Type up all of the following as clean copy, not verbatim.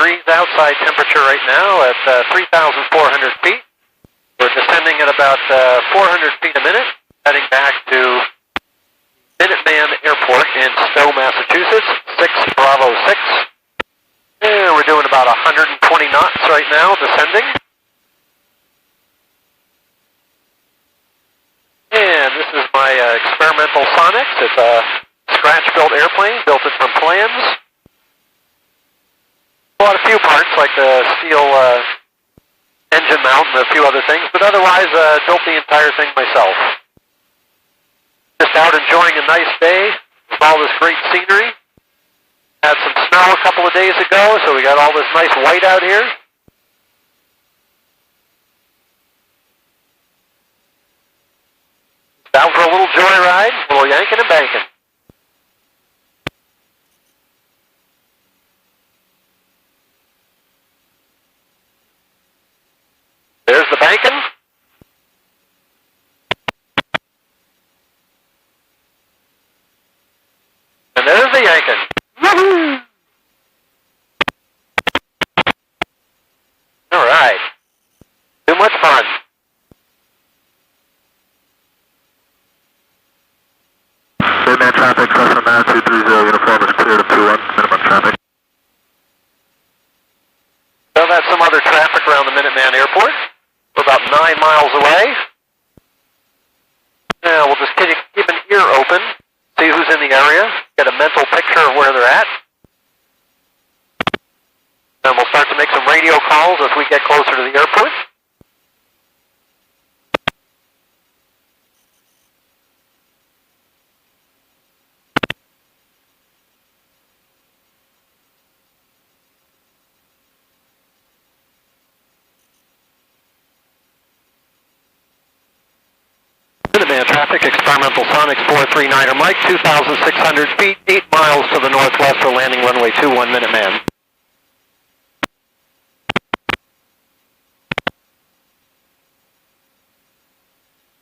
degrees outside temperature right now at 3,400 feet. We're descending at about 400 feet a minute, heading back to Minuteman Airport in Stow, Massachusetts, 6 Bravo 6. And we're doing about 120 knots right now, descending. And this is my experimental Sonex. It's a scratch-built airplane, built it from plans. Bought a few parts, like the steel engine mount and a few other things, but otherwise built the entire thing myself. Just out enjoying a nice day with all this great scenery. Had some snow a couple of days ago, so we got all this nice white out here. Down for a little joyride, a little yanking and banking. There's the banking. And there's the yanking. Woohoo! All right. Too much fun. Minuteman traffic, Cessna 9230, uniform is cleared of 21, Minuteman traffic. So that's some other traffic around the Minuteman Airport. We're about 9 miles away. Now we'll just keep an ear open, see who's in the area, get a mental picture of where they're at. Then we'll start to make some radio calls as we get closer to the airport. Minuteman traffic, experimental Sonex 439er Mike, 2,600 feet, 8 miles to the northwest for landing runway 21 Minuteman.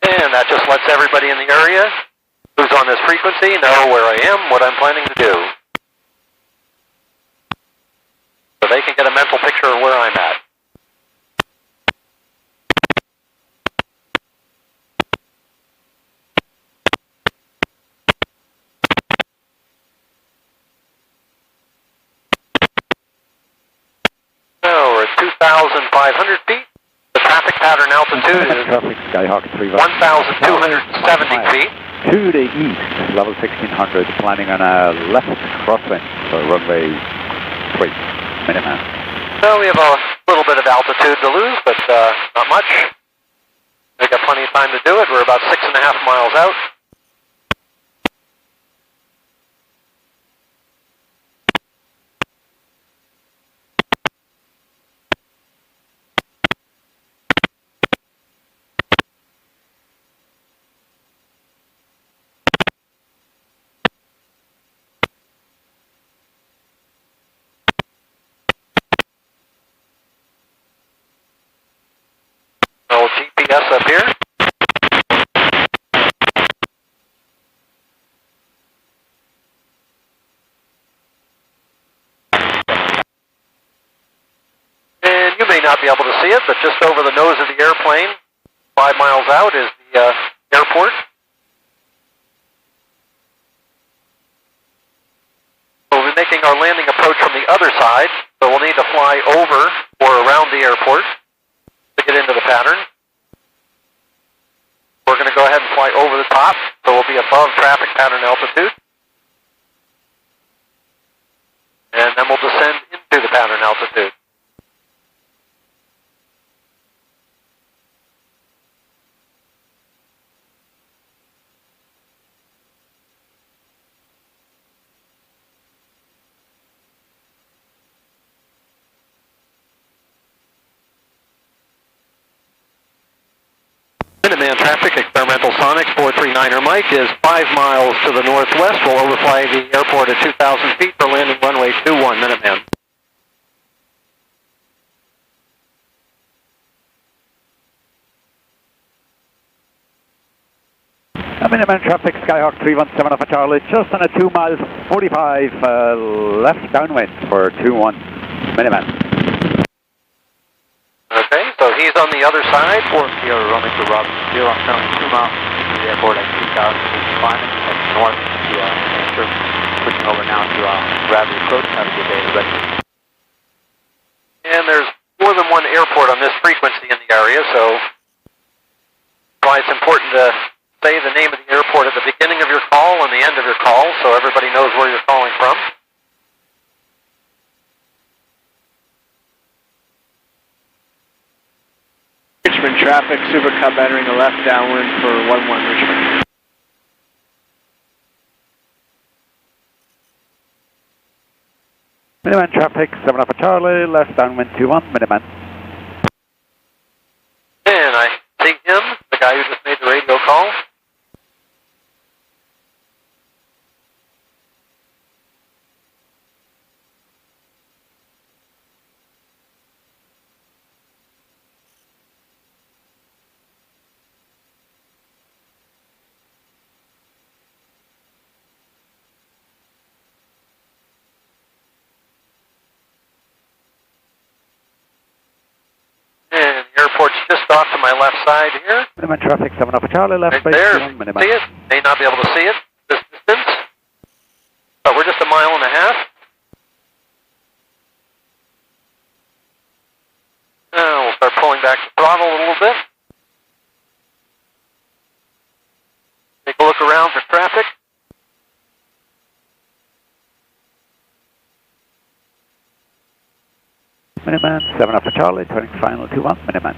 And that just lets everybody in the area who's on this frequency know where I am, what I'm planning to do. So they can get a mental picture of where I'm at. So we're at 2,500 feet. The traffic pattern altitude is 1,270 feet. To the east, level 1600, planning on a left crosswind for runway 3, Minuteman. So we have a little bit of altitude to lose, but not much. We've got plenty of time to do it. We're about 6.5 miles out. Old GPS up here. And you may not be able to see it, but just over the nose of the airplane, 5 miles out, is the airport. We'll be making our landing approach from the other side, so we'll need to fly over or around the airport to get into the pattern. We're going to go ahead and fly over the top, so we'll be above traffic pattern altitude. And then we'll descend into the pattern altitude. Minuteman traffic, experimental Sonex 439er Mike is 5 miles to the northwest. We'll overfly the airport at 2,000 feet for landing runway 21 Minuteman. Minuteman traffic, Skyhawk 317 Alpha Charlie, just on a 2 miles 45 left downwind for 21 Minuteman. Okay, so he's on the other side. 4 Sierra running to Rob 0, I'm currently 2 miles to the airport at 2,000 feet climbing, heading north to Manchester, switching over now to Bradley Approach. Have a good day, everybody. And there's more than one airport on this frequency in the area, so that's why it's important to say the name of the airport at the beginning of your call and the end of your call so everybody knows where you're calling from. Richmond traffic, Super Cub entering a left downwind for 11 Richmond. Minuteman traffic, 7 Alpha Charlie, left downwind 21, Minuteman. And I see him, the guy who just made the radio call. And the airport's just off to my left side here. Minuteman traffic, 7 Alpha Charlie, left Right base there. 21, See Minuteman. it? May not be able to see it this distance, but we're just a mile and a half. Now we'll start pulling back the throttle a little bit. Take a look around for traffic. Minuteman, 7 Alpha Charlie, turning final 21, Minuteman.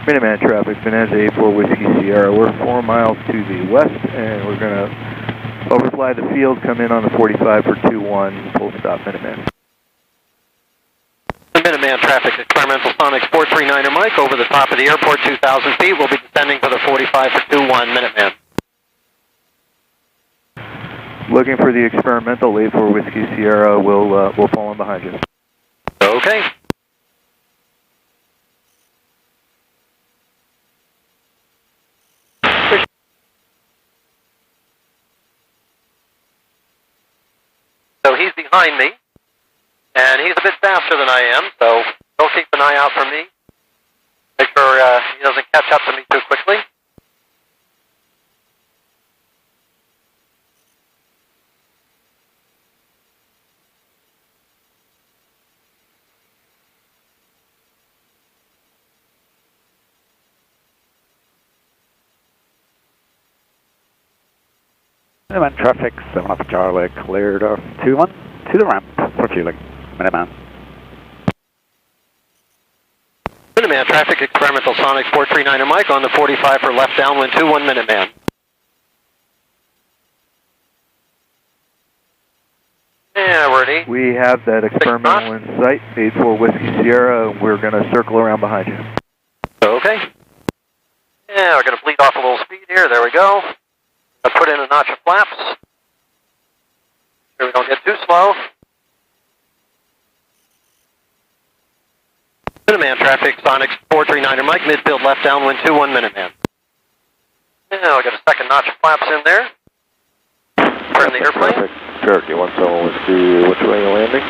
Minuteman traffic, Bonanza 84 Whiskey Sierra. We're 4 miles to the west, and we're going to overfly the field, come in on the 45 for 2-1, full stop Minuteman. Minuteman traffic, experimental Sonex 439er Mike over the top of the airport, 2,000 feet. We'll be descending for the 45 for 2-1, Minuteman. Looking for the experimental 84 Whiskey Sierra. We'll fall in behind you. Okay. So he's behind me, and he's a bit faster than I am, so don't keep an eye out for me. Make sure he doesn't catch up to me too quickly. Minuteman traffic, 7 Alpha Charlie, cleared off 21 to the ramp for fueling. Minuteman. Minuteman traffic, experimental Sonic 439er Mike on the 45 for left downwind 21 Minuteman. Yeah, we're at 8. We have that experimental in sight, 84 Whiskey Sierra. We're going to circle around behind you. Okay. Yeah, we're going to bleed off a little speed here. There we go. I put in a notch of flaps. Sure we don't get too slow. Minuteman traffic, Sonic 439er Mike, midfield left downwind 21 Minuteman. Yeah, we got a second notch of flaps in there. Turn the airplane. Perfect. Cherokee 17 Whiskey, which way are you landing?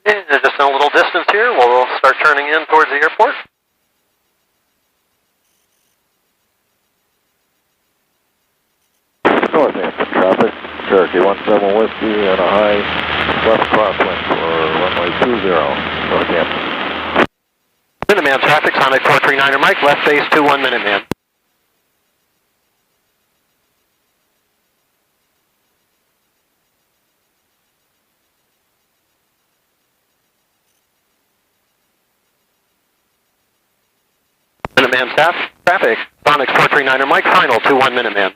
Yeah, just in a little distance here, we'll start turning in towards the airport. Northampton traffic, Cherokee 17 Whiskey and a high left crosswind for runway 20, Northampton. Minuteman traffic, Sonic 439er Mike, left base 21 Minuteman. Minuteman traffic, Sonic 439er Mike, final 21 Minuteman.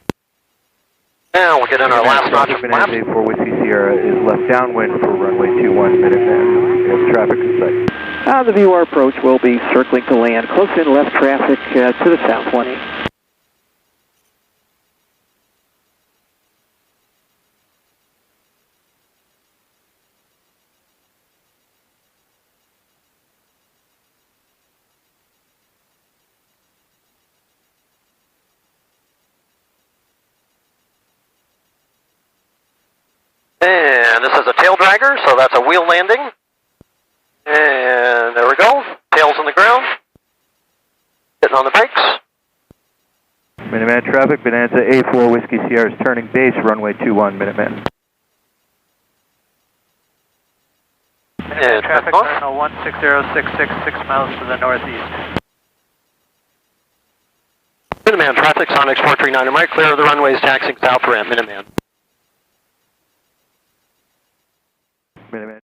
Now we'll get in our last notch of flaps. 84 Whiskey Sierra is left downwind for runway 21 Minuteman. We have traffic in sight. The view our approach will be circling to land. Close in left traffic to the south 18. And this is a tail dragger, so that's a wheel landing. And there we go. Tail's on the ground. Hitting on the brakes. Minuteman traffic, Bonanza A4 Whiskey Sierra is turning base, runway 21, Minuteman. And traffic, Cardinal 16066, 6 miles to the northeast. Minuteman traffic, Sonex 439, I'm right clear of the runways, taxiing south ramp, Minuteman. Minuteman.